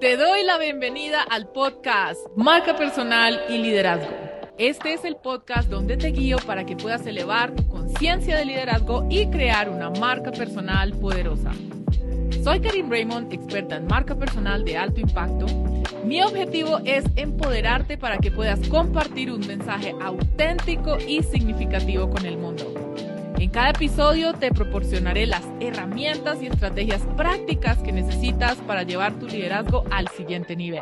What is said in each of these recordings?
Te doy la bienvenida al podcast Marca Personal y Liderazgo. Este es el podcast donde te guío para que puedas elevar tu conciencia de liderazgo y crear una marca personal poderosa. Soy Karin Raymond, experta en marca personal de alto impacto. Mi objetivo es empoderarte para que puedas compartir un mensaje auténtico y significativo con el mundo. En cada episodio te proporcionaré las herramientas y estrategias prácticas que necesitas para llevar tu liderazgo al siguiente nivel.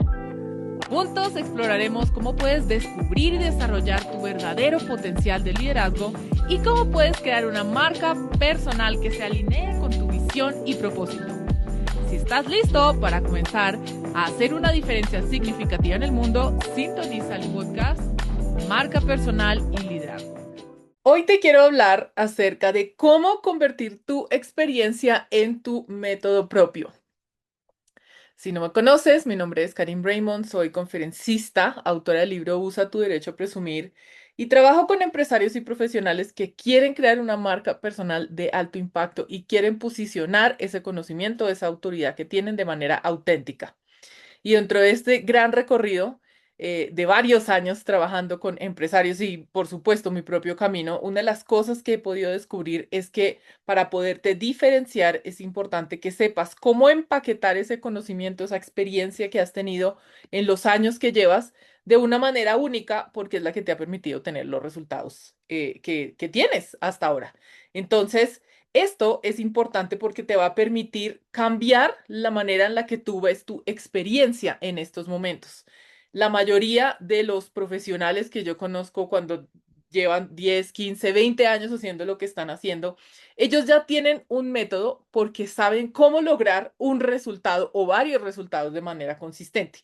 Juntos exploraremos cómo puedes descubrir y desarrollar tu verdadero potencial de liderazgo y cómo puedes crear una marca personal que se alinee con tu visión y propósito. Si estás listo para comenzar a hacer una diferencia significativa en el mundo, sintoniza el podcast Marca Personal y Liderazgo. Hoy te quiero hablar acerca de cómo convertir tu experiencia en tu método propio. Si no me conoces, mi nombre es Karin Raymond, soy conferencista, autora del libro Usa tu derecho a presumir y trabajo con empresarios y profesionales que quieren crear una marca personal de alto impacto y quieren posicionar ese conocimiento, esa autoridad que tienen de manera auténtica. Y dentro de este gran recorrido de varios años trabajando con empresarios y, por supuesto, mi propio camino, una de las cosas que he podido descubrir es que para poderte diferenciar es importante que sepas cómo empaquetar ese conocimiento, esa experiencia que has tenido en los años que llevas de una manera única, porque es la que te ha permitido tener los resultados que tienes hasta ahora. Entonces, esto es importante porque te va a permitir cambiar la manera en la que tú ves tu experiencia en estos momentos. La mayoría de los profesionales que yo conozco cuando llevan 10, 15, 20 años haciendo lo que están haciendo, ellos ya tienen un método porque saben cómo lograr un resultado o varios resultados de manera consistente.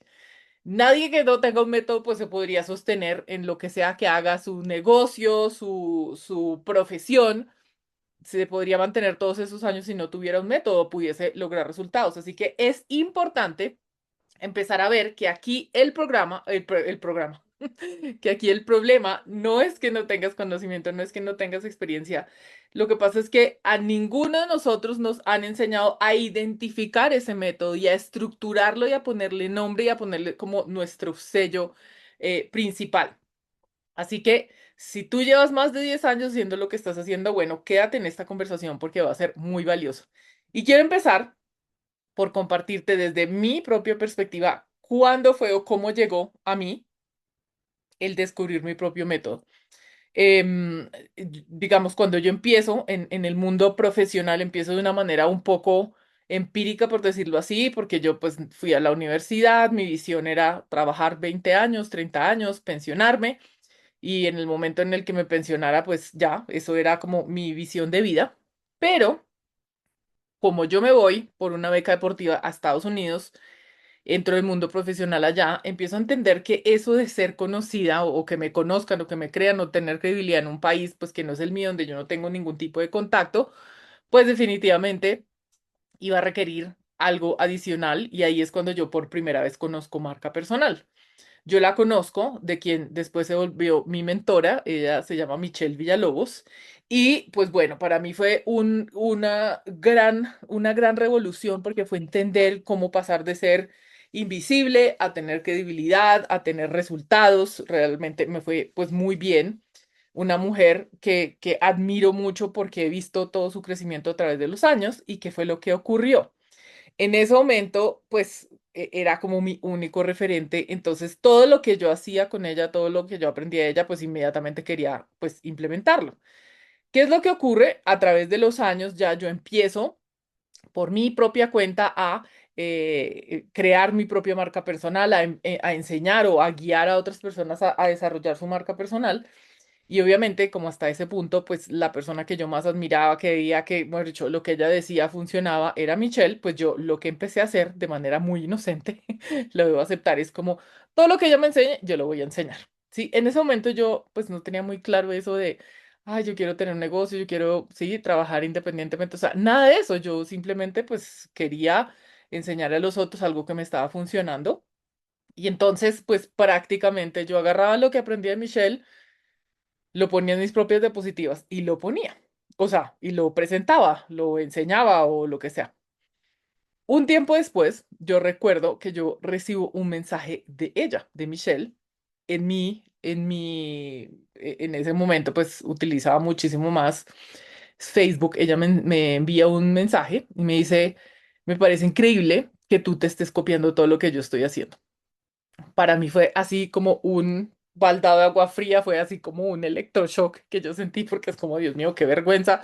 Nadie que no tenga un método pues se podría sostener en lo que sea que haga su negocio, su profesión, se podría mantener todos esos años si no tuviera un método, pudiese lograr resultados. Así que es importante empezar a ver que aquí el programa, que aquí el problema no es que no tengas conocimiento, no es que no tengas experiencia. Lo que pasa es que a ninguno de nosotros nos han enseñado a identificar ese método y a estructurarlo y a ponerle nombre y a ponerle como nuestro sello principal. Así que si tú llevas más de 10 años haciendo lo que estás haciendo, bueno, quédate en esta conversación porque va a ser muy valioso. Y quiero empezar por compartirte desde mi propia perspectiva cuándo fue o cómo llegó a mí el descubrir mi propio método. Digamos, cuando yo empiezo en el mundo profesional, empiezo de una manera un poco empírica, por decirlo así, porque yo pues fui a la universidad, mi visión era trabajar 20 años, 30 años, pensionarme y en el momento en el que me pensionara, pues ya, eso era como mi visión de vida. Pero como yo me voy por una beca deportiva a Estados Unidos, entro en el mundo profesional allá, empiezo a entender que eso de ser conocida o que me conozcan o que me crean o tener credibilidad en un país, pues que no es el mío, donde yo no tengo ningún tipo de contacto, pues definitivamente iba a requerir algo adicional y ahí es cuando yo por primera vez conozco marca personal. Yo la conozco, de quien después se volvió mi mentora, ella se llama Michelle Villalobos, y pues bueno, para mí fue una gran revolución porque fue entender cómo pasar de ser invisible a tener credibilidad, a tener resultados, realmente me fue pues muy bien. Una mujer que admiro mucho porque he visto todo su crecimiento a través de los años y qué fue lo que ocurrió. En ese momento, pues era como mi único referente, entonces todo lo que yo hacía con ella, todo lo que yo aprendí de ella, pues inmediatamente quería pues implementarlo. ¿Qué es lo que ocurre? A través de los años ya yo empiezo por mi propia cuenta a crear mi propia marca personal, a enseñar o a guiar a otras personas a desarrollar su marca personal. Y obviamente, como hasta ese punto, pues la persona que yo más admiraba, que veía que, bueno, dicho, lo que ella decía funcionaba, era Michelle, pues yo lo que empecé a hacer de manera muy inocente, lo debo aceptar, es como todo lo que ella me enseñe, yo lo voy a enseñar. Sí, en ese momento yo pues no tenía muy claro eso de, ay, yo quiero tener un negocio, yo quiero, sí, trabajar independientemente, o sea, nada de eso, yo simplemente pues quería enseñar a los otros algo que me estaba funcionando. Y entonces, pues prácticamente yo agarraba lo que aprendí de Michelle, lo ponía en mis propias diapositivas y lo ponía. O sea, y lo presentaba, lo enseñaba o lo que sea. Un tiempo después, yo recuerdo que yo recibo un mensaje de ella, de Michelle, en ese momento, pues utilizaba muchísimo más Facebook. Ella me envía un mensaje y me dice, me parece increíble que tú te estés copiando todo lo que yo estoy haciendo. Para mí fue así como un baldado de agua fría, fue así como un electroshock que yo sentí porque es como, Dios mío, qué vergüenza.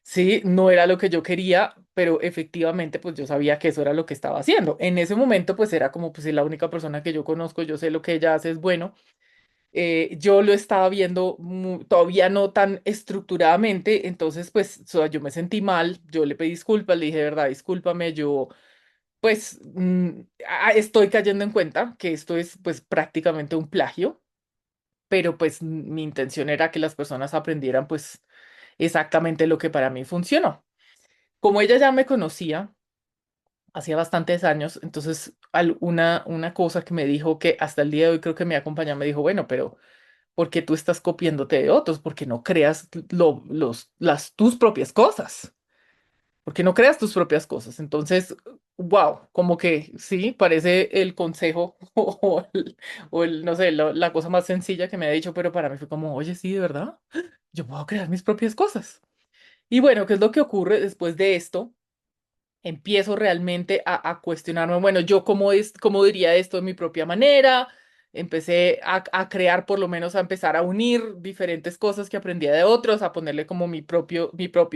Sí, no era lo que yo quería, pero efectivamente pues yo sabía que eso era lo que estaba haciendo. En ese momento pues era como pues es la única persona que yo conozco, yo sé lo que ella hace es bueno. Yo lo estaba viendo todavía no tan estructuradamente, entonces pues yo me sentí mal, yo le pedí disculpas, le dije, de verdad, discúlpame, yo pues estoy cayendo en cuenta que esto es pues prácticamente un plagio, pero pues mi intención era que las personas aprendieran pues exactamente lo que para mí funcionó. Como ella ya me conocía hacía bastantes años, entonces una cosa que me dijo que hasta el día de hoy creo que me acompaña, me dijo, bueno, pero ¿por qué tú estás copiándote de otros? ¿Por qué no creas tus propias cosas? ¿Por qué no creas tus propias cosas? Entonces, wow, como que sí, parece el consejo no sé, la cosa más sencilla que me ha dicho, pero para mí fue como, oye, sí, de verdad, yo puedo crear mis propias cosas. Y bueno, ¿qué es lo que ocurre después de esto? Empiezo realmente a cuestionarme, bueno, yo cómo diría esto de mi propia manera. Empecé a crear, por lo menos a empezar a unir diferentes cosas que aprendía de otros, a ponerle como mi propio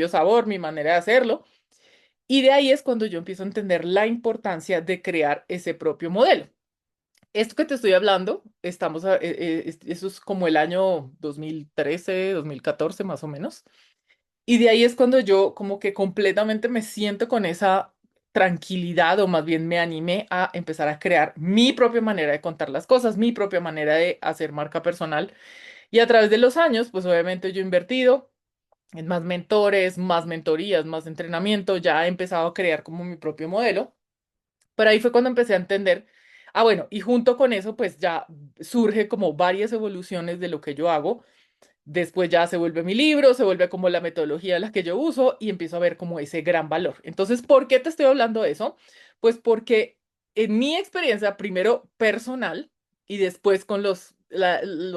sabor, mi manera de hacerlo. Y de ahí es cuando yo empiezo a entender la importancia de crear ese propio modelo. Esto que te estoy hablando, eso es como el año 2013, 2014 más o menos. Y de ahí es cuando yo como que completamente me siento con esa tranquilidad, o más bien me animé a empezar a crear mi propia manera de contar las cosas, mi propia manera de hacer marca personal. Y a través de los años, pues obviamente yo he invertido en más mentores, más mentorías, más entrenamiento, ya he empezado a crear como mi propio modelo. Pero ahí fue cuando empecé a entender, bueno, y junto con eso, pues ya surge como varias evoluciones de lo que yo hago. Después ya se vuelve mi libro, se vuelve como la metodología la que yo uso y empiezo a ver como ese gran valor. Entonces, ¿por qué te estoy hablando de eso? Pues porque en mi experiencia, primero personal y después con los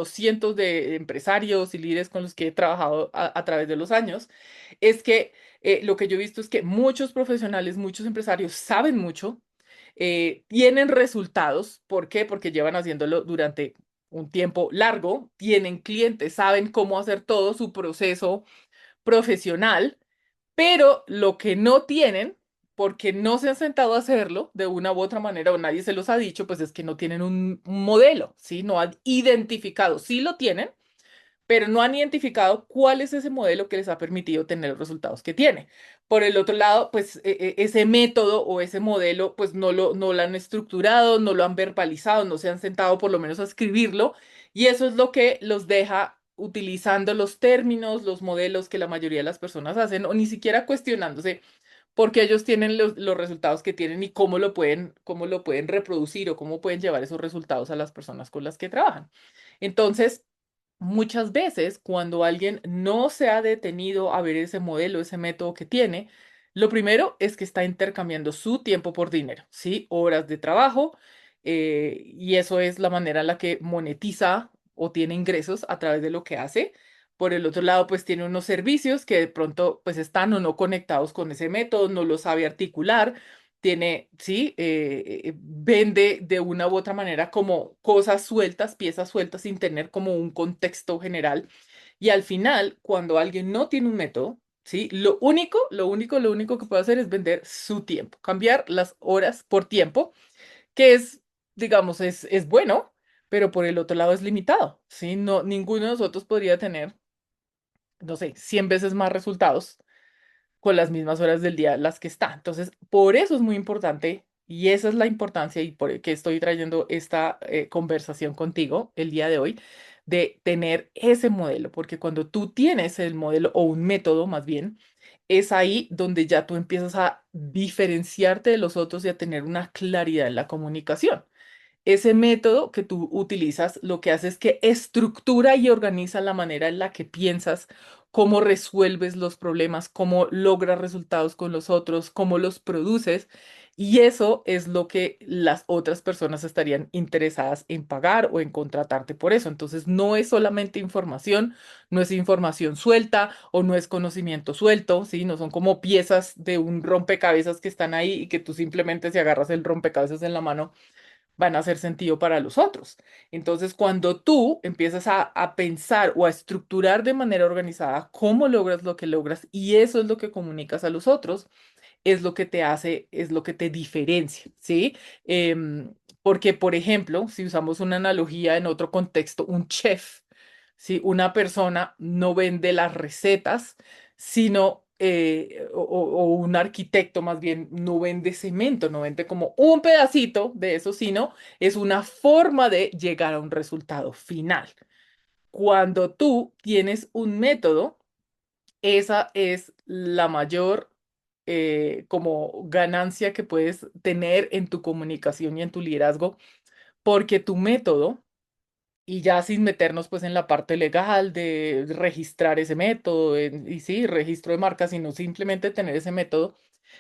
cientos de empresarios y líderes con los que he trabajado a través de los años, es que lo que yo he visto es que muchos profesionales, muchos empresarios saben mucho, tienen resultados. ¿Por qué? Porque llevan haciéndolo durante un tiempo largo, tienen clientes, saben cómo hacer todo su proceso profesional, pero lo que no tienen, porque no se han sentado a hacerlo de una u otra manera o nadie se los ha dicho, pues es que no tienen un modelo, ¿sí? No han identificado, sí lo tienen, pero no han identificado cuál es ese modelo que les ha permitido tener los resultados que tiene. Por el otro lado, pues ese método o ese modelo, pues no lo han estructurado, no lo han verbalizado, no se han sentado por lo menos a escribirlo, y eso es lo que los deja utilizando los términos, los modelos que la mayoría de las personas hacen, o ni siquiera cuestionándose por qué ellos tienen los resultados que tienen y cómo lo pueden reproducir o cómo pueden llevar esos resultados a las personas con las que trabajan. Entonces, muchas veces, cuando alguien no se ha detenido a ver ese modelo, ese método que tiene, lo primero es que está intercambiando su tiempo por dinero, ¿sí? Horas de trabajo, y eso es la manera en la que monetiza o tiene ingresos a través de lo que hace. Por el otro lado, pues tiene unos servicios que de pronto pues están o no conectados con ese método, no lo sabe articular, tiene, sí, vende de una u otra manera como cosas sueltas, piezas sueltas, sin tener como un contexto general. Y al final, cuando alguien no tiene un método, sí, lo único que puede hacer es vender su tiempo, cambiar las horas por tiempo, que es, digamos, es bueno, pero por el otro lado es limitado, sí. No, ninguno de nosotros podría tener, no sé, 100 veces más resultados con las mismas horas del día las que está. Entonces, por eso es muy importante y esa es la importancia y por el que estoy trayendo esta conversación contigo el día de hoy, de tener ese modelo, porque cuando tú tienes el modelo o un método más bien, es ahí donde ya tú empiezas a diferenciarte de los otros y a tener una claridad en la comunicación. Ese método que tú utilizas lo que hace es que estructura y organiza la manera en la que piensas, cómo resuelves los problemas, cómo logras resultados con los otros, cómo los produces. Y eso es lo que las otras personas estarían interesadas en pagar o en contratarte por eso. Entonces, no es solamente información, no es información suelta o no es conocimiento suelto, ¿sí? No son como piezas de un rompecabezas que están ahí y que tú simplemente si agarras el rompecabezas en la mano van a hacer sentido para los otros. Entonces, cuando tú empiezas a pensar o a estructurar de manera organizada cómo logras lo que logras y eso es lo que comunicas a los otros, es lo que te hace, es lo que te diferencia, ¿sí? Porque, por ejemplo, si usamos una analogía en otro contexto, un chef, ¿sí? Una persona no vende las recetas, sino, o un arquitecto más bien, no vende cemento, no vende como un pedacito de eso, sino es una forma de llegar a un resultado final. Cuando tú tienes un método, esa es la mayor como ganancia que puedes tener en tu comunicación y en tu liderazgo, porque tu método, y ya sin meternos pues en la parte legal de registrar ese método, y sí, registro de marca, sino simplemente tener ese método,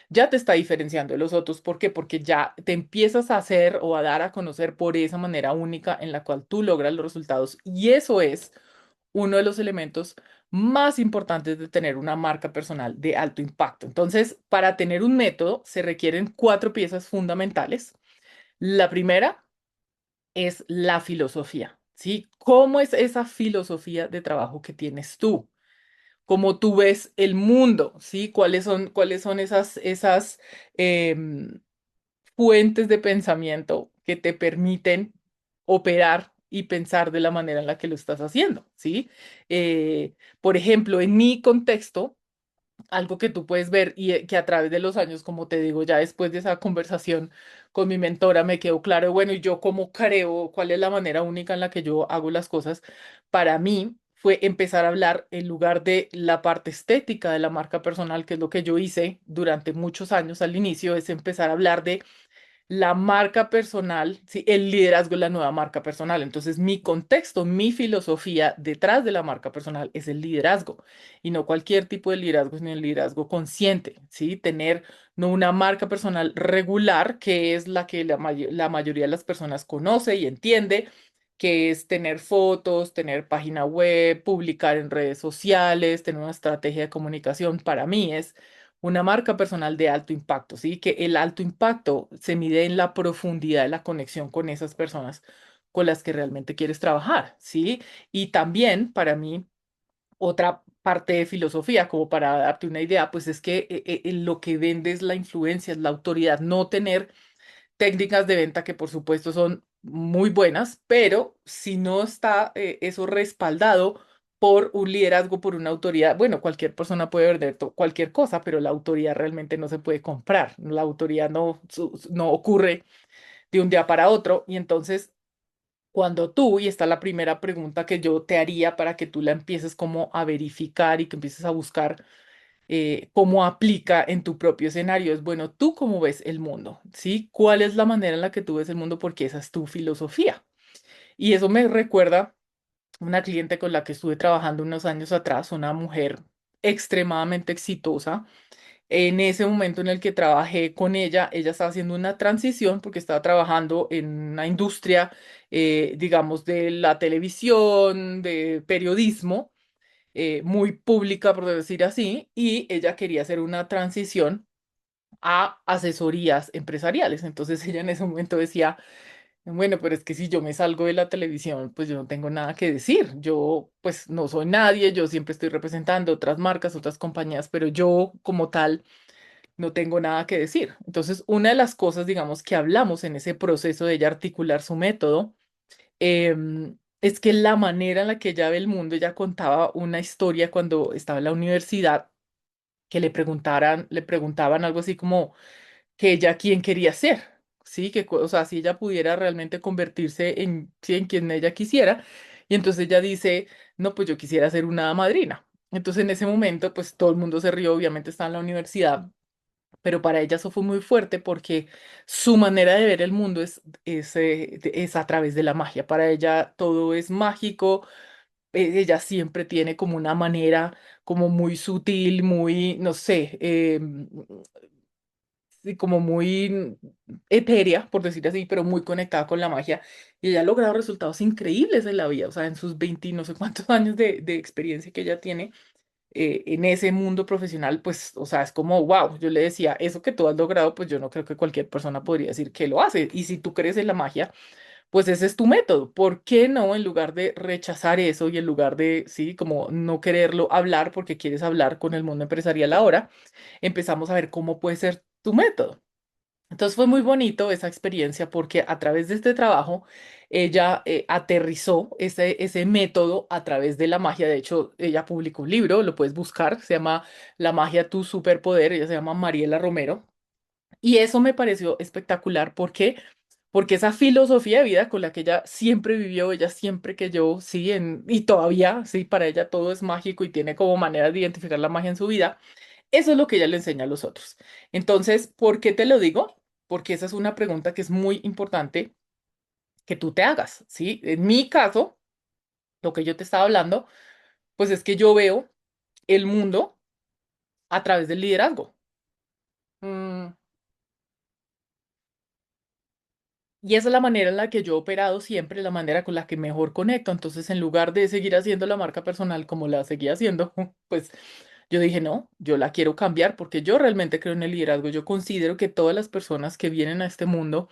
ya te está diferenciando de los otros. ¿Por qué? Porque ya te empiezas a hacer o a dar a conocer por esa manera única en la cual tú logras los resultados. Y eso es uno de los elementos más importantes de tener una marca personal de alto impacto. Entonces, para tener un método se requieren cuatro piezas fundamentales. La primera es la filosofía, ¿sí? ¿Cómo es esa filosofía de trabajo que tienes tú? ¿Cómo tú ves el mundo? ¿Sí? Cuáles son esas em, fuentes de pensamiento que te permiten operar y pensar de la manera en la que lo estás haciendo? ¿Sí? Por ejemplo, en mi contexto, algo que tú puedes ver y que a través de los años, como te digo, ya después de esa conversación con mi mentora me quedó claro, bueno, y yo cómo creo, cuál es la manera única en la que yo hago las cosas, para mí fue empezar a hablar en lugar de la parte estética de la marca personal, que es lo que yo hice durante muchos años al inicio, es empezar a hablar de la marca personal, sí, el liderazgo es la nueva marca personal. Entonces, mi contexto, mi filosofía detrás de la marca personal es el liderazgo y no cualquier tipo de liderazgo, sino el liderazgo consciente, ¿sí? Tener no una marca personal regular, que es la que la mayoría de las personas conoce y entiende, que es tener fotos, tener página web, publicar en redes sociales, tener una estrategia de comunicación. Para mí es una marca personal de alto impacto, ¿sí? Que el alto impacto se mide en la profundidad de la conexión con esas personas con las que realmente quieres trabajar, ¿sí? Y también para mí, otra parte de filosofía, como para darte una idea, pues es que lo que vende es la influencia, es la autoridad, no tener técnicas de venta que por supuesto son muy buenas, pero si no está eso respaldado por un liderazgo, por una autoridad, bueno, cualquier persona puede vender cualquier cosa, pero la autoridad realmente no se puede comprar, la autoridad no ocurre de un día para otro y entonces cuando tú, y esta es la primera pregunta que yo te haría para que tú la empieces como a verificar y que empieces a buscar cómo aplica en tu propio escenario. Es bueno, ¿tú cómo ves el mundo? ¿Sí? ¿Cuál es la manera en la que tú ves el mundo? Porque esa es tu filosofía. Y eso me recuerda una cliente con la que estuve trabajando unos años atrás, una mujer extremadamente exitosa. En ese momento en el que trabajé con ella, ella estaba haciendo una transición porque estaba trabajando en una industria, digamos, de la televisión, de periodismo muy pública, por decir así, y ella quería hacer una transición a asesorías empresariales. Entonces ella en ese momento decía, bueno, pero es que si yo me salgo de la televisión, pues yo no tengo nada que decir. Yo pues no soy nadie, yo siempre estoy representando otras marcas, otras compañías, pero yo como tal no tengo nada que decir. Entonces, una de las cosas, digamos, que hablamos en ese proceso de ella articular su método, es que la manera en la que ella ve el mundo, ella contaba una historia cuando estaba en la universidad, que le preguntaban algo así como que ella quién quería ser, ¿sí? O sea, si ella pudiera realmente convertirse en, sí, en quien ella quisiera. Y entonces ella dice, no, pues yo quisiera ser una madrina. Entonces en ese momento, pues todo el mundo se rió, obviamente estaba en la universidad, pero para ella eso fue muy fuerte porque su manera de ver el mundo es a través de la magia. Para ella todo es mágico, ella siempre tiene como una manera como muy sutil, muy, no sé, sí, como muy etérea, por decir así, pero muy conectada con la magia. Y ella ha logrado resultados increíbles en la vida, o sea, en sus 20 y no sé cuántos años de experiencia que ella tiene en ese mundo profesional, pues, o sea, es como, wow, yo le decía, eso que tú has logrado, pues yo no creo que cualquier persona podría decir que lo hace. Y si tú crees en la magia, pues ese es tu método. ¿Por qué no, en lugar de rechazar eso y en lugar de, sí, como no quererlo hablar porque quieres hablar con el mundo empresarial ahora, empezamos a ver cómo puede ser tu método? Entonces fue muy bonito esa experiencia porque a través de este trabajo ella aterrizó ese método a través de la magia. De hecho, ella publicó un libro, lo puedes buscar, se llama La magia, tu superpoder. Ella se llama Mariela Romero. Y eso me pareció espectacular. ¿Por qué? Porque esa filosofía de vida con la que ella siempre vivió, ella siempre que yo, sí, y todavía, sí, para ella todo es mágico y tiene como manera de identificar la magia en su vida, eso es lo que ella le enseña a los otros. Entonces, ¿por qué te lo digo? Porque esa es una pregunta que es muy importante que tú te hagas, ¿sí? En mi caso, lo que yo te estaba hablando, pues es que yo veo el mundo a través del liderazgo. Mm, Y esa es la manera en la que yo he operado siempre, la manera con la que mejor conecto. Entonces, en lugar de seguir haciendo la marca personal como la seguía haciendo, pues yo dije, no, yo la quiero cambiar porque yo realmente creo en el liderazgo. Yo considero que todas las personas que vienen a este mundo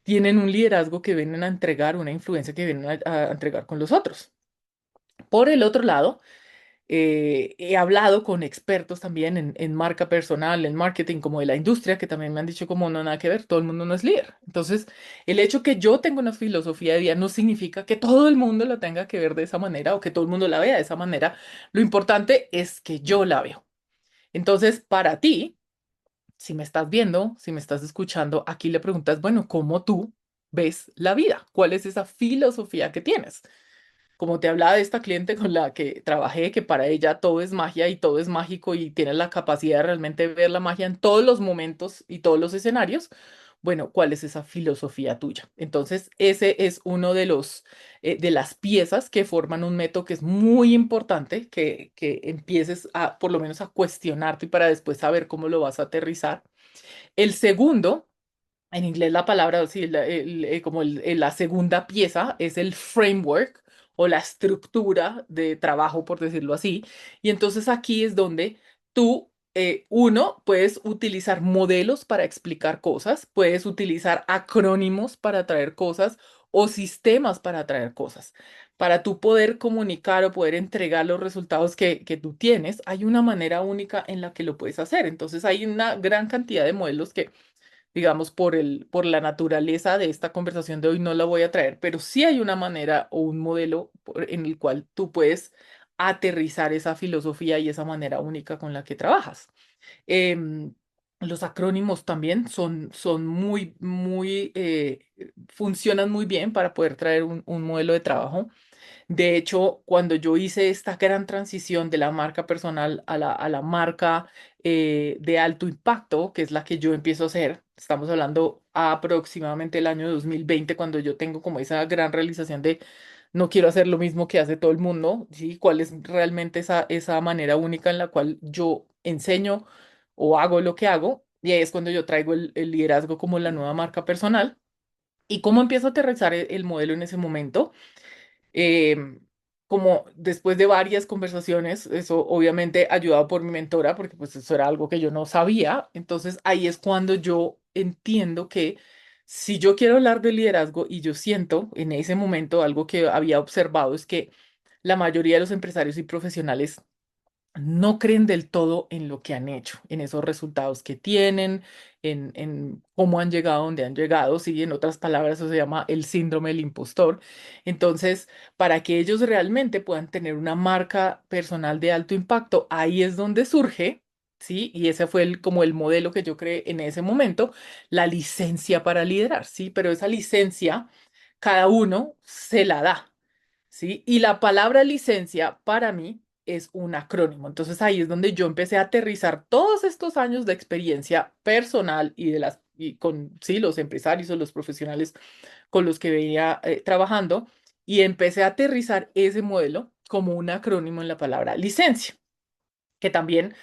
tienen un liderazgo que vienen a entregar, una influencia que vienen a entregar con los otros. Por el otro lado, he hablado con expertos también en marca personal, en marketing, como de la industria, que también me han dicho como no, nada que ver, todo el mundo no es líder. Entonces, el hecho que yo tenga una filosofía de vida no significa que todo el mundo la tenga que ver de esa manera o que todo el mundo la vea de esa manera. Lo importante es que yo la veo. Entonces, para ti, si me estás viendo, si me estás escuchando, aquí le preguntas, bueno, ¿cómo tú ves la vida? ¿Cuál es esa filosofía que tienes? Como te hablaba de esta cliente con la que trabajé, que para ella todo es magia y todo es mágico y tiene la capacidad de realmente ver la magia en todos los momentos y todos los escenarios. Bueno, ¿cuál es esa filosofía tuya? Entonces, ese es uno de los de las piezas que forman un método que es muy importante que empieces a por lo menos a cuestionarte y para después saber cómo lo vas a aterrizar. El segundo, en inglés la palabra, sí, como la segunda pieza es el framework o la estructura de trabajo, por decirlo así. Y entonces aquí es donde tú, uno, puedes utilizar modelos para explicar cosas, puedes utilizar acrónimos para traer cosas o sistemas para traer cosas. Para tú poder comunicar o poder entregar los resultados que tú tienes, hay una manera única en la que lo puedes hacer. Entonces hay una gran cantidad de modelos que digamos, por la naturaleza de esta conversación de hoy no la voy a traer, pero sí hay una manera o un modelo en el cual tú puedes aterrizar esa filosofía y esa manera única con la que trabajas. Em, los acrónimos también son funcionan muy bien para poder traer un modelo de trabajo. De hecho, cuando yo hice esta gran transición de la marca personal a la marca de alto impacto, que es la que yo empiezo a hacer, estamos hablando aproximadamente el año 2020, cuando yo tengo como esa gran realización de no quiero hacer lo mismo que hace todo el mundo, ¿sí? ¿Cuál es realmente esa manera única en la cual yo enseño o hago lo que hago? Y ahí es cuando yo traigo el liderazgo como la nueva marca personal. ¿Y cómo empiezo a aterrizar el modelo en ese momento? em, Como después de varias conversaciones, eso obviamente ayudado por mi mentora, porque pues eso era algo que yo no sabía, entonces ahí es cuando yo entiendo que si yo quiero hablar de liderazgo y yo siento en ese momento algo que había observado es que la mayoría de los empresarios y profesionales no creen del todo en lo que han hecho, en esos resultados que tienen, en cómo han llegado a donde han llegado, sí, en otras palabras, eso se llama el síndrome del impostor. Entonces, para que ellos realmente puedan tener una marca personal de alto impacto, ahí es donde surge, sí, y ese fue como el modelo que yo creé en ese momento, la licencia para liderar, sí, pero esa licencia cada uno se la da. ¿Sí? Y la palabra licencia para mí es un acrónimo. Entonces ahí es donde yo empecé a aterrizar todos estos años de experiencia personal y y con sí, los empresarios o los profesionales con los que venía trabajando y empecé a aterrizar ese modelo como un acrónimo en la palabra licencia. que también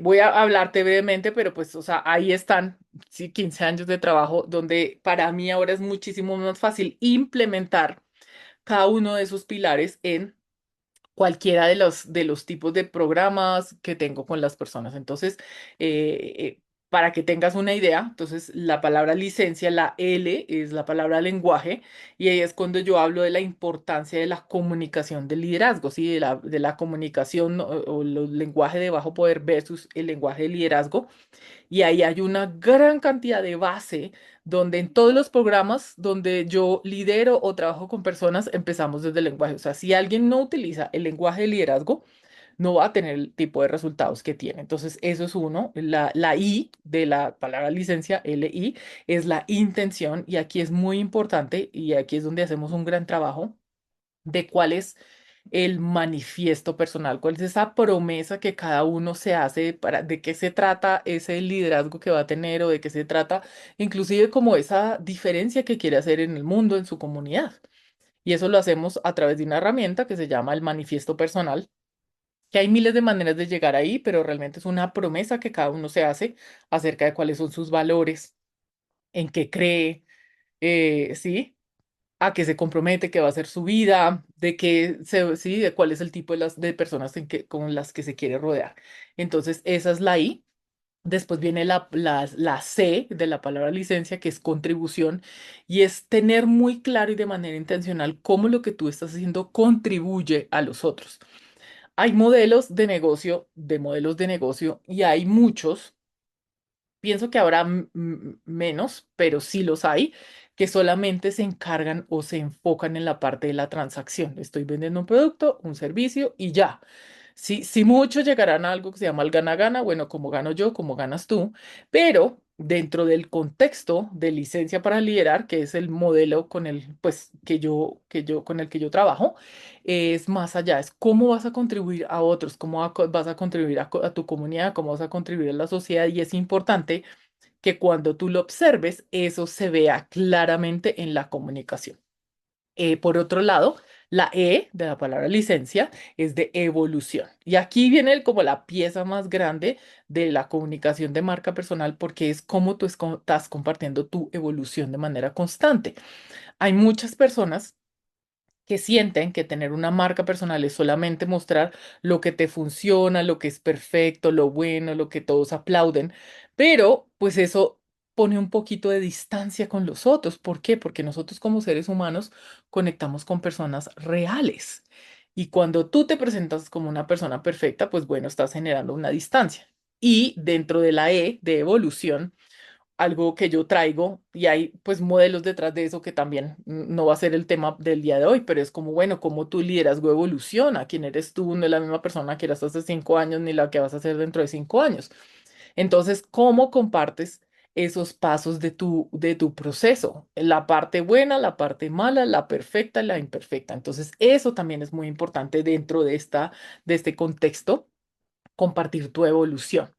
voy a hablarte brevemente, pero pues, o sea, ahí están, sí, 15 años de trabajo donde para mí ahora es muchísimo más fácil implementar cada uno de esos pilares en cualquiera de los tipos de programas que tengo con las personas. Entonces, para que tengas una idea, entonces la palabra licencia, la L es la palabra lenguaje, y ahí es cuando yo hablo de la importancia de la comunicación del liderazgo, ¿sí? De la comunicación o los lenguajes de bajo poder versus el lenguaje de liderazgo. Y ahí hay una gran cantidad de base donde en todos los programas donde yo lidero o trabajo con personas empezamos desde el lenguaje. O sea, si alguien no utiliza el lenguaje de liderazgo, no va a tener el tipo de resultados que tiene. Entonces, eso es uno. La I de la palabra licencia, LI, es la intención. Y aquí es muy importante y aquí es donde hacemos un gran trabajo de cuál es el manifiesto personal, cuál es esa promesa que cada uno se hace para de qué se trata ese liderazgo que va a tener o de qué se trata, inclusive como esa diferencia que quiere hacer en el mundo, en su comunidad. Y eso lo hacemos a través de una herramienta que se llama el manifiesto personal, que hay miles de maneras de llegar ahí, pero realmente es una promesa que cada uno se hace acerca de cuáles son sus valores, en qué cree, ¿sí? A qué se compromete, qué va a ser su vida, de qué se, sí, de cuál es el tipo de las de personas con las que se quiere rodear. Entonces, esa es la I. Después viene la C de la palabra licencia, que es contribución, y es tener muy claro y de manera intencional cómo lo que tú estás haciendo contribuye a los otros. Hay modelos de negocio, y hay muchos. Pienso que habrá menos, pero sí los hay, que solamente se encargan o se enfocan en la parte de la transacción. Estoy vendiendo un producto, un servicio y ya. Si muchos llegarán a algo que se llama el gana-gana, bueno, como gano yo, como ganas tú, pero dentro del contexto de licencia para liderar, que es el modelo con el, pues, con el que yo trabajo, es más allá, es cómo vas a contribuir a otros, cómo vas a contribuir a tu comunidad, cómo vas a contribuir a la sociedad, y es importante que cuando tú lo observes, eso se vea claramente en la comunicación. Por otro lado, la E de la palabra licencia es de evolución. Y aquí viene como la pieza más grande de la comunicación de marca personal, porque es cómo tú estás compartiendo tu evolución de manera constante. Hay muchas personas que sienten que tener una marca personal es solamente mostrar lo que te funciona, lo que es perfecto, lo bueno, lo que todos aplauden, pero pues eso pone un poquito de distancia con los otros. ¿Por qué? Porque nosotros como seres humanos conectamos con personas reales. Y cuando tú te presentas como una persona perfecta, pues bueno, estás generando una distancia. Y dentro de la E de evolución, algo que yo traigo, y hay pues modelos detrás de eso que también no va a ser el tema del día de hoy, pero es como, bueno, cómo tu liderazgo evoluciona, quién eres tú, no es la misma persona que eras hace 5 años ni la que vas a ser dentro de 5 años. Entonces, ¿cómo compartes esos pasos de tu proceso? La parte buena, la parte mala, la perfecta, la imperfecta. Entonces, eso también es muy importante dentro de este contexto, compartir tu evolución.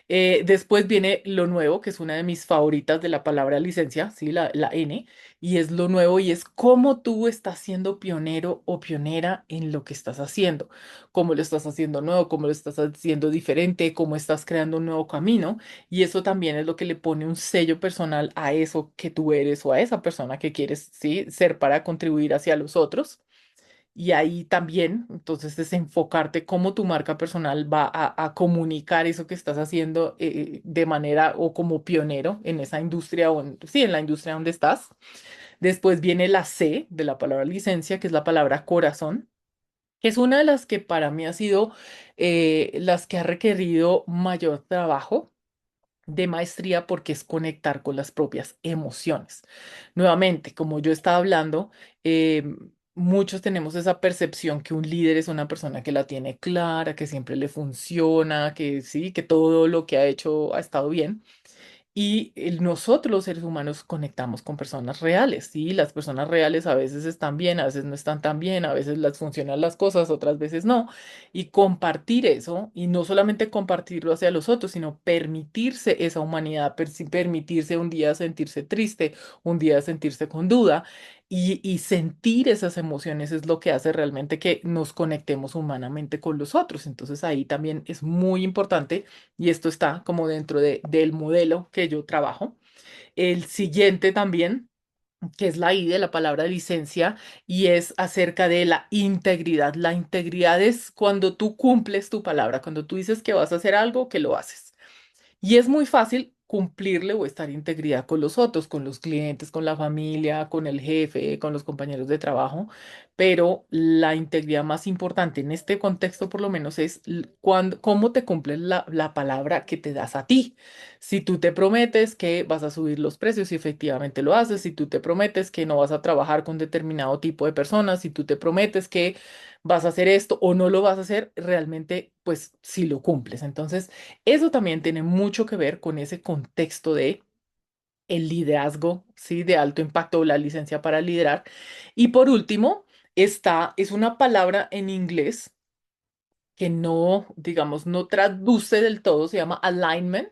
Después viene lo nuevo, que es una de mis favoritas de la palabra licencia, ¿sí? La N, y es lo nuevo y es cómo tú estás siendo pionero o pionera en lo que estás haciendo, cómo lo estás haciendo nuevo, cómo lo estás haciendo diferente, cómo estás creando un nuevo camino, y eso también es lo que le pone un sello personal a eso que tú eres o a esa persona que quieres, ¿sí? Ser para contribuir hacia los otros. Y ahí también, entonces, es enfocarte cómo tu marca personal va a comunicar eso que estás haciendo de manera o como pionero en esa industria o sí, en la industria donde estás. Después viene la C de la palabra licencia, que es la palabra corazón, que es una de las que para mí ha sido las que ha requerido mayor trabajo de maestría, porque es conectar con las propias emociones. Nuevamente, como yo estaba hablando, muchos tenemos esa percepción que un líder es una persona que la tiene clara, que siempre le funciona, que sí, que todo lo que ha hecho ha estado bien. Y nosotros los seres humanos conectamos con personas reales, ¿sí? Las personas reales a veces están bien, a veces no están tan bien, a veces las funcionan las cosas, otras veces no. Y compartir eso, y no solamente compartirlo hacia los otros, sino permitirse esa humanidad, permitirse un día sentirse triste, un día sentirse con duda, y sentir esas emociones es lo que hace realmente que nos conectemos humanamente con los otros. Entonces ahí también es muy importante y esto está como dentro del modelo que yo trabajo. El siguiente también, que es la I de la palabra licencia, y es acerca de la integridad. La integridad es cuando tú cumples tu palabra, cuando tú dices que vas a hacer algo, que lo haces. Y es muy fácil cumplirle o estar integridad con los otros, con los clientes, con la familia, con el jefe, con los compañeros de trabajo, pero la integridad más importante en este contexto por lo menos es cómo te cumples la palabra que te das a ti. Si tú te prometes que vas a subir los precios y efectivamente lo haces, si tú te prometes que no vas a trabajar con determinado tipo de personas, si tú te prometes que vas a hacer esto o no lo vas a hacer, realmente pues si lo cumples. Entonces, eso también tiene mucho que ver con ese contexto de el liderazgo, ¿sí? De alto impacto o la licencia para liderar. Y por último, es una palabra en inglés que no, digamos, no traduce del todo, se llama alignment,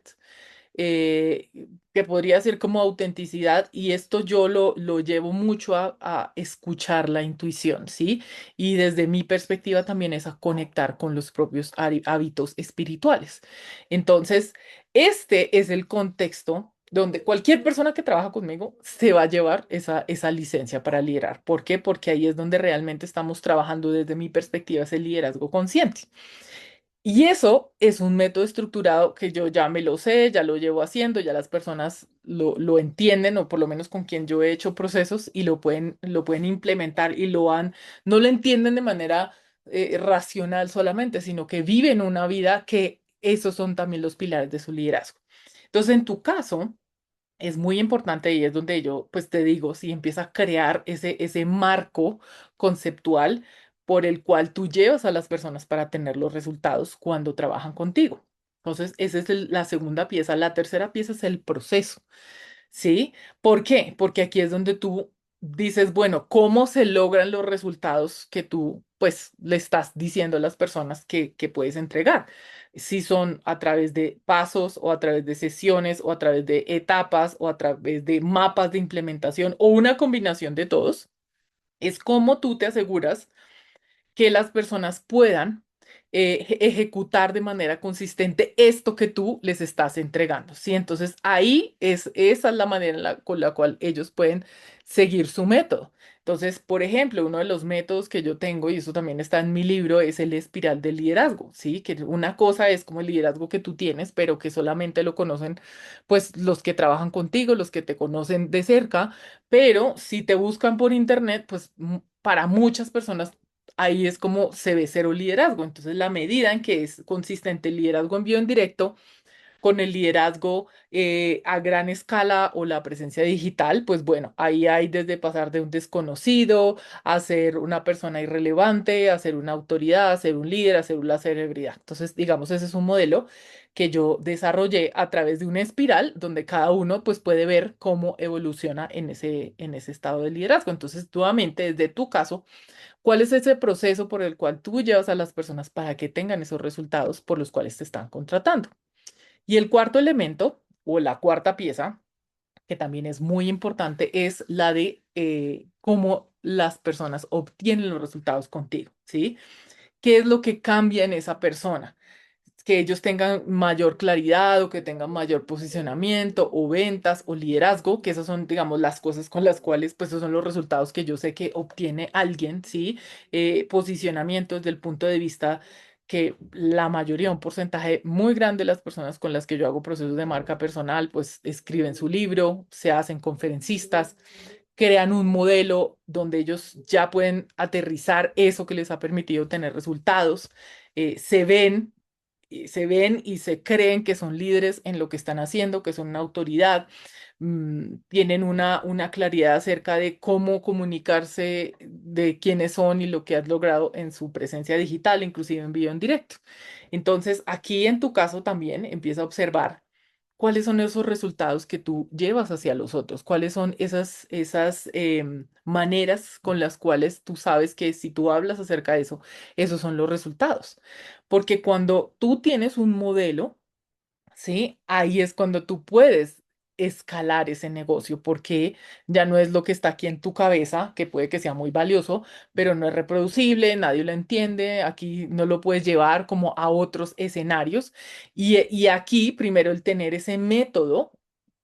eh, que podría ser como autenticidad, y esto yo lo llevo mucho a escuchar la intuición, ¿sí? Y desde mi perspectiva también es a conectar con los propios hábitos espirituales. Entonces, este es el contexto donde cualquier persona que trabaja conmigo se va a llevar esa licencia para liderar. ¿Por qué? Porque ahí es donde realmente estamos trabajando desde mi perspectiva, ese liderazgo consciente. Y eso es un método estructurado que yo ya me lo sé, ya lo llevo haciendo, ya las personas lo entienden, o por lo menos con quien yo he hecho procesos y lo pueden implementar y no lo entienden de manera racional solamente, sino que viven una vida que esos son también los pilares de su liderazgo. Entonces, en tu caso, es muy importante y es donde yo, pues te digo, si empieza a crear ese marco conceptual por el cual tú llevas a las personas para tener los resultados cuando trabajan contigo. Entonces, esa es la segunda pieza. La tercera pieza es el proceso. ¿Sí? ¿Por qué? Porque aquí es donde tú dices, bueno, ¿cómo se logran los resultados que tú, pues, le estás diciendo a las personas que puedes entregar? Si son a través de pasos o a través de sesiones o a través de etapas o a través de mapas de implementación o una combinación de todos, es cómo tú te aseguras que las personas puedan ejecutar de manera consistente esto que tú les estás entregando, ¿sí? Entonces esa es la manera con la cual ellos pueden seguir su método. Entonces, por ejemplo, uno de los métodos que yo tengo, y eso también está en mi libro, es el espiral del liderazgo, ¿sí? Que una cosa es como el liderazgo que tú tienes, pero que solamente lo conocen, pues, los que trabajan contigo, los que te conocen de cerca, pero si te buscan por internet, pues, para muchas personas ahí es como se ve cero liderazgo. Entonces, la medida en que es consistente el liderazgo en vivo en directo con el liderazgo a gran escala o la presencia digital, pues bueno, ahí hay desde pasar de un desconocido a ser una persona irrelevante, a ser una autoridad, a ser un líder, a ser una celebridad. Entonces, digamos, ese es un modelo que yo desarrollé a través de una espiral donde cada uno pues puede ver cómo evoluciona en ese estado de liderazgo. Entonces, nuevamente, desde tu caso, ¿cuál es ese proceso por el cual tú llevas a las personas para que tengan esos resultados por los cuales te están contratando? Y el cuarto elemento, o la cuarta pieza, que también es muy importante, es la de cómo las personas obtienen los resultados contigo, ¿sí? ¿Qué es lo que cambia en esa persona? Que ellos tengan mayor claridad o que tengan mayor posicionamiento o ventas o liderazgo, que esas son, digamos, las cosas con las cuales, pues, esos son los resultados que yo sé que obtiene alguien, ¿sí? Posicionamiento desde el punto de vista que la mayoría, un porcentaje muy grande de las personas con las que yo hago procesos de marca personal, pues escriben su libro, se hacen conferencistas, crean un modelo donde ellos ya pueden aterrizar eso que les ha permitido tener resultados, se ven y se creen que son líderes en lo que están haciendo, que son una autoridad, tienen una claridad acerca de cómo comunicarse, de quiénes son y lo que has logrado en su presencia digital, inclusive en vivo en directo. Entonces, aquí en tu caso también empieza a observar cuáles son esos resultados que tú llevas hacia los otros, cuáles son esas maneras con las cuales tú sabes que si tú hablas acerca de eso, esos son los resultados. Porque cuando tú tienes un modelo, ¿sí? Ahí es cuando tú puedes escalar ese negocio, porque ya no es lo que está aquí en tu cabeza, que puede que sea muy valioso, pero no es reproducible, nadie lo entiende, aquí no lo puedes llevar como a otros escenarios. Y aquí, primero, el tener ese método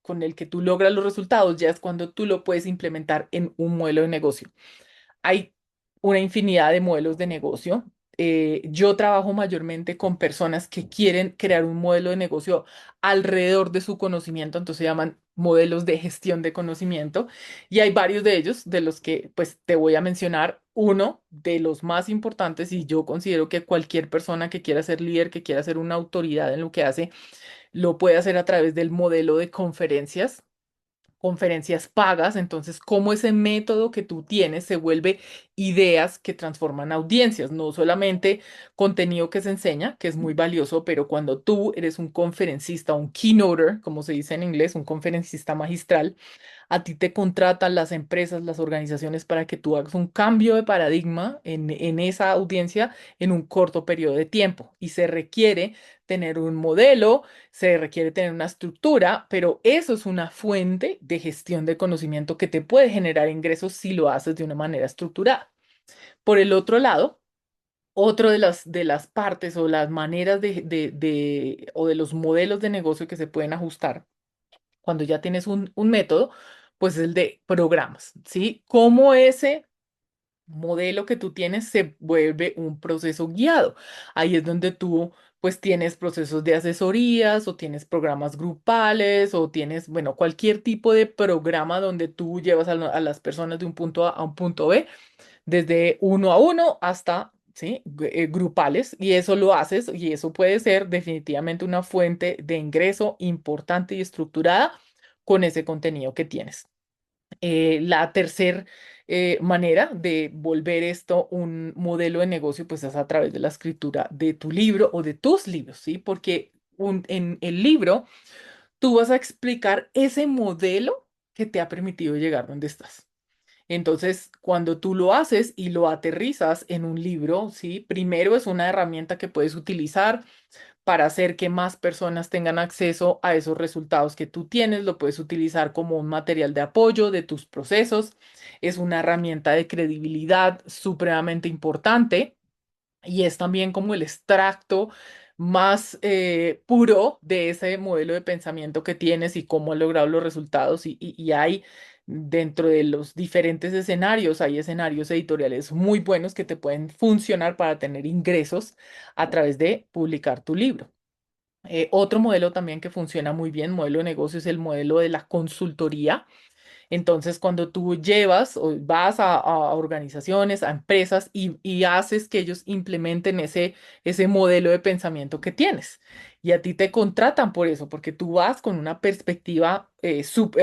con el que tú logras los resultados, ya es cuando tú lo puedes implementar en un modelo de negocio. Hay una infinidad de modelos de negocio. Yo trabajo mayormente con personas que quieren crear un modelo de negocio alrededor de su conocimiento, entonces se llaman modelos de gestión de conocimiento y hay varios de ellos de los que pues te voy a mencionar uno de los más importantes y yo considero que cualquier persona que quiera ser líder, que quiera ser una autoridad en lo que hace, lo puede hacer a través del modelo de conferencias pagas, entonces cómo ese método que tú tienes se vuelve ideas que transforman audiencias, no solamente contenido que se enseña, que es muy valioso, pero cuando tú eres un conferencista, un keynoter, como se dice en inglés, un conferencista magistral, a ti te contratan las empresas, las organizaciones para que tú hagas un cambio de paradigma en esa audiencia en un corto periodo de tiempo. Y se requiere tener un modelo, se requiere tener una estructura, pero eso es una fuente de gestión de conocimiento que te puede generar ingresos si lo haces de una manera estructurada. Por el otro lado, otro de las partes o las maneras o de los modelos de negocio que se pueden ajustar cuando ya tienes un método, pues es el de programas, ¿sí? Cómo ese modelo que tú tienes se vuelve un proceso guiado. Ahí es donde tú pues tienes procesos de asesorías o tienes programas grupales o tienes, bueno, cualquier tipo de programa donde tú llevas a las personas de un punto A a un punto B, desde uno a uno hasta... ¿Sí? Grupales, y eso lo haces, y eso puede ser definitivamente una fuente de ingreso importante y estructurada con ese contenido que tienes. La tercera manera de volver esto un modelo de negocio, pues es a través de la escritura de tu libro o de tus libros, ¿sí? Porque en el libro tú vas a explicar ese modelo que te ha permitido llegar donde estás. Entonces, cuando tú lo haces y lo aterrizas en un libro, ¿sí? Primero es una herramienta que puedes utilizar para hacer que más personas tengan acceso a esos resultados que tú tienes. Lo puedes utilizar como un material de apoyo de tus procesos. Es una herramienta de credibilidad supremamente importante y es también como el extracto más puro de ese modelo de pensamiento que tienes y cómo has logrado los resultados. Y hay dentro de los diferentes escenarios, hay escenarios editoriales muy buenos que te pueden funcionar para tener ingresos a través de publicar tu libro. Otro modelo también que funciona muy bien, modelo de negocio, es el modelo de la consultoría. Entonces, cuando tú llevas o vas a organizaciones, a empresas y haces que ellos implementen ese modelo de pensamiento que tienes. Y a ti te contratan por eso, porque tú vas con una perspectiva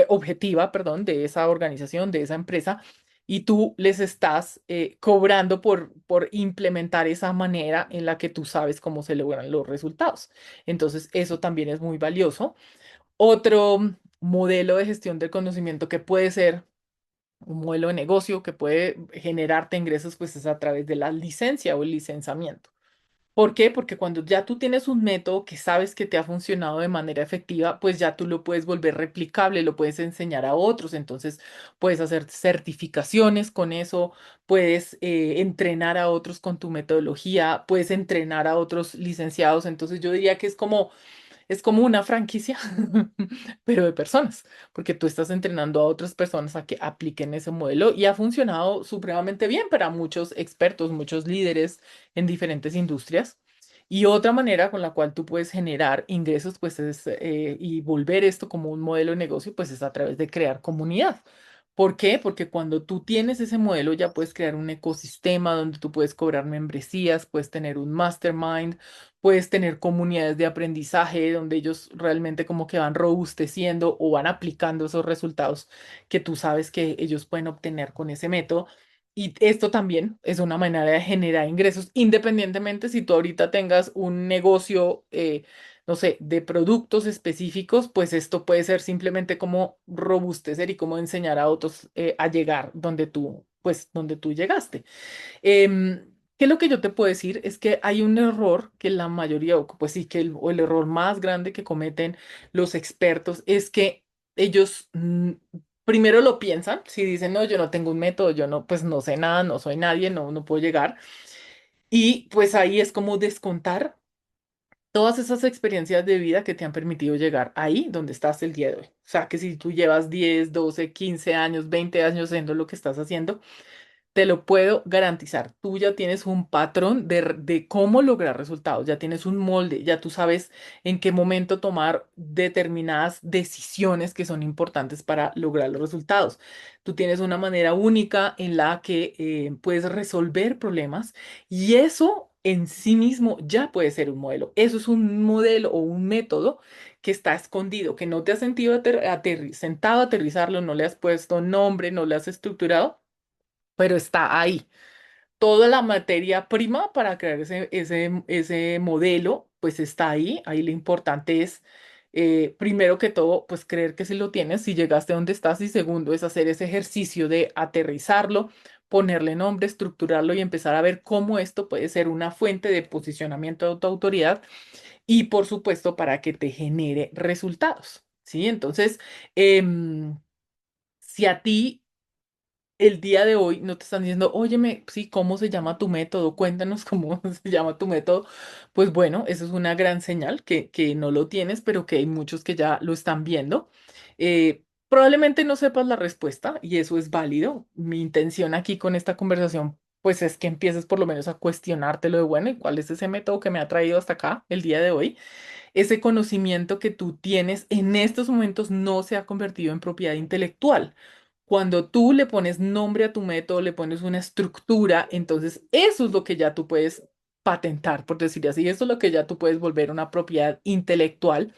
objetiva, perdón, de esa organización, de esa empresa, y tú les estás cobrando por implementar esa manera en la que tú sabes cómo se logran los resultados. Entonces, eso también es muy valioso. Otro modelo de gestión del conocimiento que puede ser un modelo de negocio que puede generarte ingresos, pues es a través de la licencia o el licenciamiento. ¿Por qué? Porque cuando ya tú tienes un método que sabes que te ha funcionado de manera efectiva, pues ya tú lo puedes volver replicable, lo puedes enseñar a otros, entonces puedes hacer certificaciones con eso, puedes entrenar a otros con tu metodología, puedes entrenar a otros licenciados, entonces yo diría que es como una franquicia, pero de personas, porque tú estás entrenando a otras personas a que apliquen ese modelo y ha funcionado supremamente bien para muchos expertos, muchos líderes en diferentes industrias. Y otra manera con la cual tú puedes generar ingresos, pues es, y volver esto como un modelo de negocio, pues es a través de crear comunidad. ¿Por qué? Porque cuando tú tienes ese modelo ya puedes crear un ecosistema donde tú puedes cobrar membresías, puedes tener un mastermind, puedes tener comunidades de aprendizaje donde ellos realmente como que van robusteciendo o van aplicando esos resultados que tú sabes que ellos pueden obtener con ese método. Y esto también es una manera de generar ingresos, independientemente si tú ahorita tengas un negocio, no sé, de productos específicos, pues esto puede ser simplemente como robustecer y como enseñar a otros a llegar donde tú llegaste. ¿Qué es lo que yo te puedo decir? Es que hay un error que la mayoría, o pues sí, o el error más grande que cometen los expertos es que ellos primero lo piensan, si dicen, no, yo no tengo un método, yo no, pues no sé nada, no soy nadie, no puedo llegar. Y pues ahí es como descontar todas esas experiencias de vida que te han permitido llegar ahí donde estás el día de hoy. O sea, que si tú llevas 10 12 15 años, 20 años haciendo lo que estás haciendo, te lo puedo garantizar. Tú ya tienes un patrón de cómo lograr resultados, ya tienes un molde, ya tú sabes en qué momento tomar determinadas decisiones que son importantes para lograr los resultados. Tú tienes una manera única en la que puedes resolver problemas y eso en sí mismo ya puede ser un modelo. Eso es un modelo o un método que está escondido, que no te has sentido sentado a aterrizarlo, no le has puesto nombre, no le has estructurado, pero está ahí. Toda la materia prima para crear ese modelo, pues está ahí. Ahí lo importante es, primero que todo, pues creer que si lo tienes, si llegaste a donde estás, y segundo es hacer ese ejercicio de aterrizarlo, ponerle nombre, estructurarlo y empezar a ver cómo esto puede ser una fuente de posicionamiento de autoridad y, por supuesto, para que te genere resultados. ¿Sí? Entonces, si a ti el día de hoy no te están diciendo, óyeme, sí, ¿cómo se llama tu método? Cuéntanos cómo se llama tu método. Pues bueno, eso es una gran señal que no lo tienes, pero que hay muchos que ya lo están viendo. Probablemente no sepas la respuesta y eso es válido. Mi intención aquí con esta conversación, pues es que empieces por lo menos a cuestionártelo de, bueno, ¿y cuál es ese método que me ha traído hasta acá el día de hoy? Ese conocimiento que tú tienes en estos momentos no se ha convertido en propiedad intelectual. Cuando tú le pones nombre a tu método, le pones una estructura, entonces eso es lo que ya tú puedes patentar, por decir así. Eso es lo que ya tú puedes volver una propiedad intelectual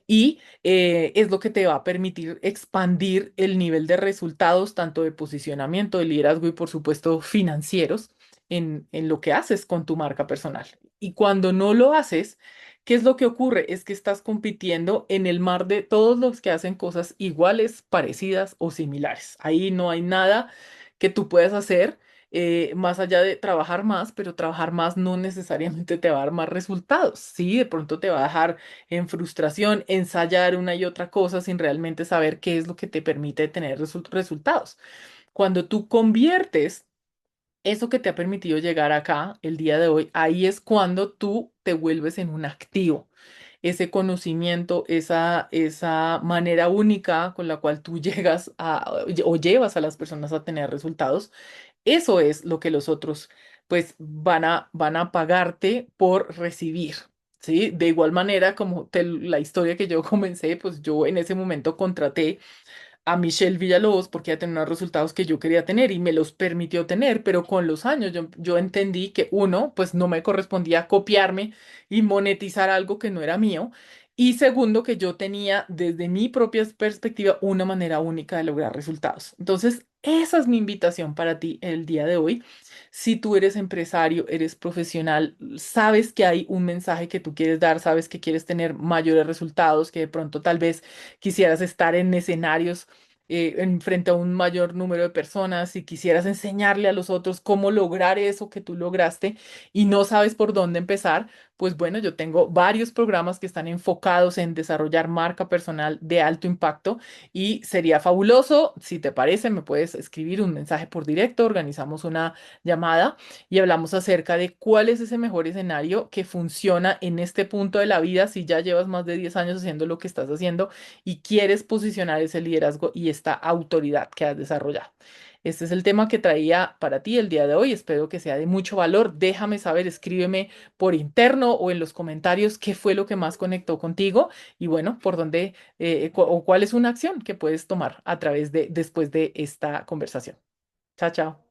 y es lo que te va a permitir expandir el nivel de resultados, tanto de posicionamiento, de liderazgo y por supuesto financieros en lo que haces con tu marca personal. Y cuando no lo haces, ¿qué es lo que ocurre? Es que estás compitiendo en el mar de todos los que hacen cosas iguales, parecidas o similares. Ahí no hay nada que tú puedas hacer más allá de trabajar más, pero trabajar más no necesariamente te va a dar más resultados. Sí, de pronto te va a dejar en frustración, ensayar una y otra cosa sin realmente saber qué es lo que te permite tener resultados. Cuando tú conviertes eso que te ha permitido llegar acá el día de hoy, ahí es cuando tú te vuelves en un activo. Ese conocimiento, esa manera única con la cual tú llegas o llevas a las personas a tener resultados, eso es lo que los otros pues van a pagarte por recibir. ¿Sí? De igual manera, como la historia que yo comencé, pues yo en ese momento contraté a Michelle Villalobos porque ella tenía unos resultados que yo quería tener y me los permitió tener, pero con los años yo entendí que uno, pues no me correspondía copiarme y monetizar algo que no era mío. Y segundo, que yo tenía desde mi propia perspectiva una manera única de lograr resultados. Entonces, esa es mi invitación para ti el día de hoy. Si tú eres empresario, eres profesional, sabes que hay un mensaje que tú quieres dar, sabes que quieres tener mayores resultados, que de pronto tal vez quisieras estar en escenarios en frente a un mayor número de personas, si quisieras enseñarle a los otros cómo lograr eso que tú lograste y no sabes por dónde empezar, pues bueno, yo tengo varios programas que están enfocados en desarrollar marca personal de alto impacto y sería fabuloso, si te parece, me puedes escribir un mensaje por directo, organizamos una llamada y hablamos acerca de cuál es ese mejor escenario que funciona en este punto de la vida si ya llevas más de 10 años haciendo lo que estás haciendo y quieres posicionar ese liderazgo y esta autoridad que has desarrollado. Este es el tema que traía para ti el día de hoy. Espero que sea de mucho valor. Déjame saber, escríbeme por interno o en los comentarios qué fue lo que más conectó contigo y bueno, por dónde o cuál es una acción que puedes tomar a través de después de esta conversación. Chao, chao.